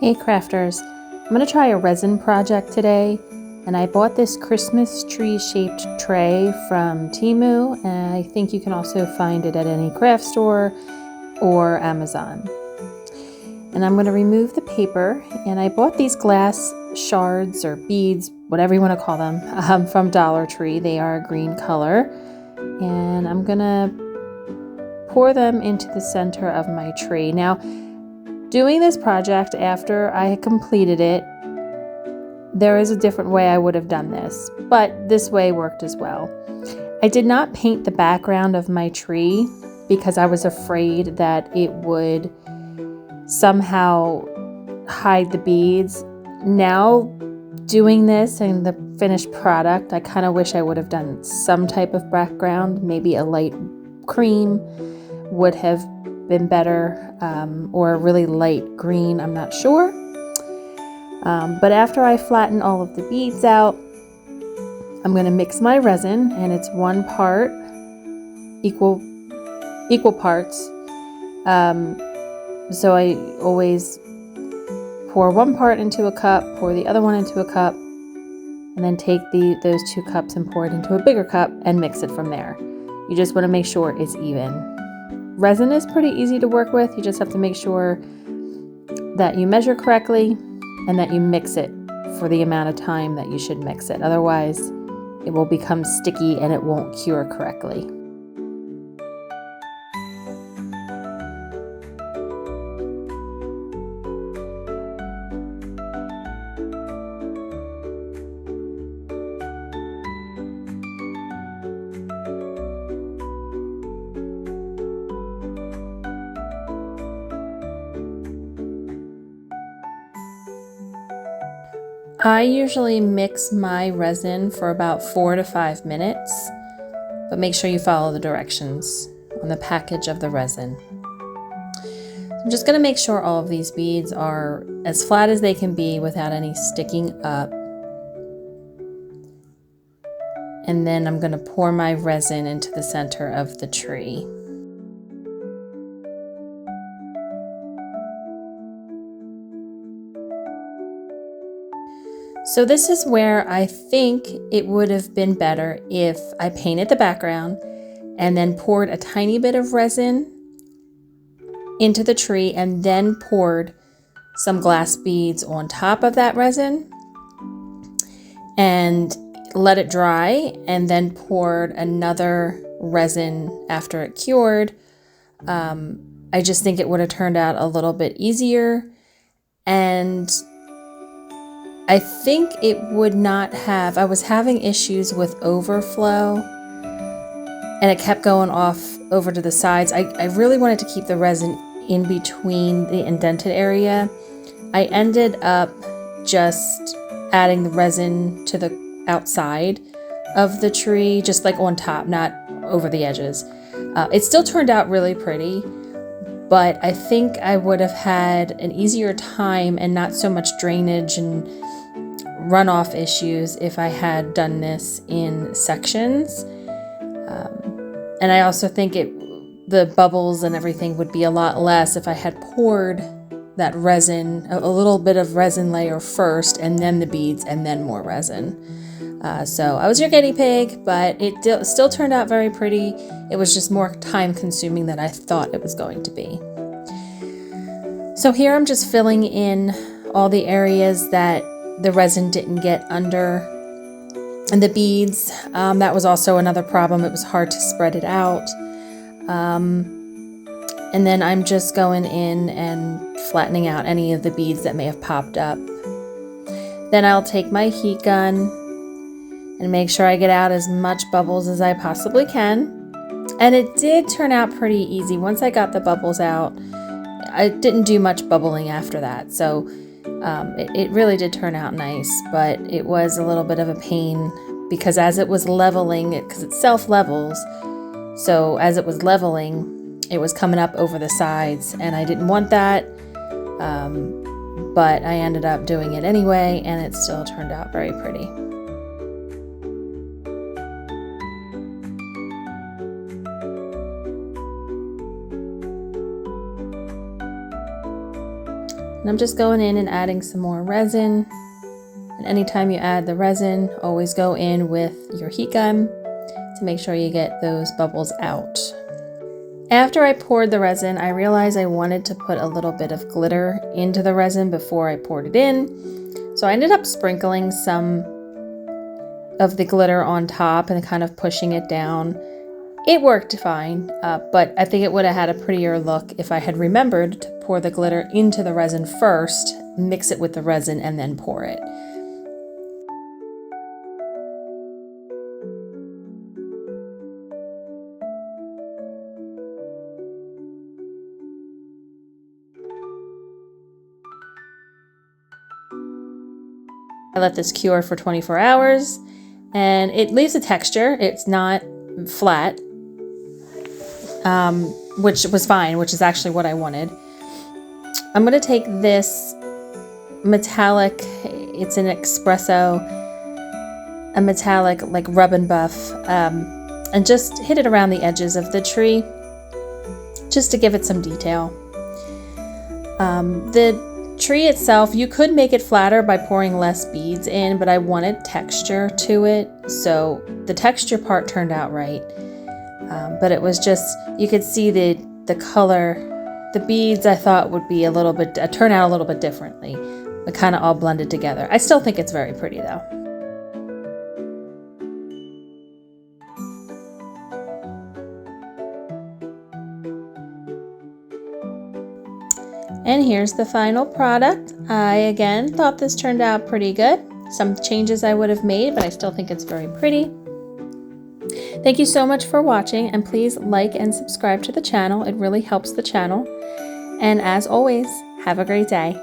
Hey crafters, I'm going to try a resin project today, and I bought this Christmas tree shaped tray from Temu, and I think you can also find it at any craft store or Amazon. And I'm going to remove the paper, and I bought these glass shards or beads, whatever you want to call them, from Dollar Tree. They are a green color, and I'm going to pour them into the center of my tree. Now, doing this project after I had completed it, there is a different way I would have done this, but this way worked as well. I did not paint the background of my tree because I was afraid that it would somehow hide the beads. Now, doing this and the finished product, I kind of wish I would have done some type of background. Maybe a light cream would have been better, or a really light green, I'm not sure. But after I flatten all of the beads out, I'm going to mix my resin, and it's one part, equal parts. So I always pour one part into a cup, pour the other one into a cup, and then take those 2 cups and pour it into a bigger cup and mix it from there. You just want to make sure it's even. Resin is pretty easy to work with. You just have to make sure that you measure correctly and that you mix it for the amount of time that you should mix it. Otherwise, it will become sticky and it won't cure correctly. I usually mix my resin for about 4 to 5 minutes, but make sure you follow the directions on the package of the resin. I'm just going to make sure all of these beads are as flat as they can be without any sticking up. And then I'm going to pour my resin into the center of the tree. So this is where I think it would have been better if I painted the background and then poured a tiny bit of resin into the tree and then poured some glass beads on top of that resin and let it dry, and then poured another resin after it cured. I just think it would have turned out a little bit easier, and I think it would not have, I was having issues with overflow and it kept going off over to the sides. I really wanted to keep the resin in between the indented area. I ended up just adding the resin to the outside of the tree, just like on top, not over the edges. It still turned out really pretty, but I think I would have had an easier time and not so much drainage and runoff issues if I had done this in sections. And I also think the bubbles and everything would be a lot less if I had poured that resin, a little bit of resin layer first, and then the beads, and then more resin. So I was your guinea pig, but it still turned out very pretty. It was just more time consuming than I thought it was going to be. So here I'm just filling in all the areas that the resin didn't get under, and the beads, that was also another problem. It was hard to spread it out. And then I'm just going in and flattening out any of the beads that may have popped up. Then I'll take my heat gun and make sure I get out as much bubbles as I possibly can. And it did turn out pretty easy. Once I got the bubbles out, I didn't do much bubbling after that. So it really did turn out nice, but it was a little bit of a pain because as it was leveling, because it self-levels, so as it was leveling, it was coming up over the sides, and I didn't want that, but I ended up doing it anyway, and it still turned out very pretty. And I'm just going in and adding some more resin. And anytime you add the resin, always go in with your heat gun to make sure you get those bubbles out. After I poured the resin, I realized I wanted to put a little bit of glitter into the resin before I poured it in. So I ended up sprinkling some of the glitter on top and kind of pushing it down. It worked fine, but I think it would have had a prettier look if I had remembered to pour the glitter into the resin first, mix it with the resin, and then pour it. I let this cure for 24 hours and it leaves a texture. It's not flat, which was fine, which is actually what I wanted. I'm going to take this metallic, it's an espresso, a metallic like rub and buff, and just hit it around the edges of the tree just to give it some detail. The tree itself, you could make it flatter by pouring less beads in, but I wanted texture to it, so the texture part turned out right. But it was just, you could see the color, the beads I thought would be a little bit, turn out a little bit differently, but kind of all blended together. I still think it's very pretty though. And here's the final product. I again thought this turned out pretty good. Some changes I would have made, but I still think it's very pretty. Thank you so much for watching, and please like and subscribe to the channel. It really helps the channel. And as always, have a great day.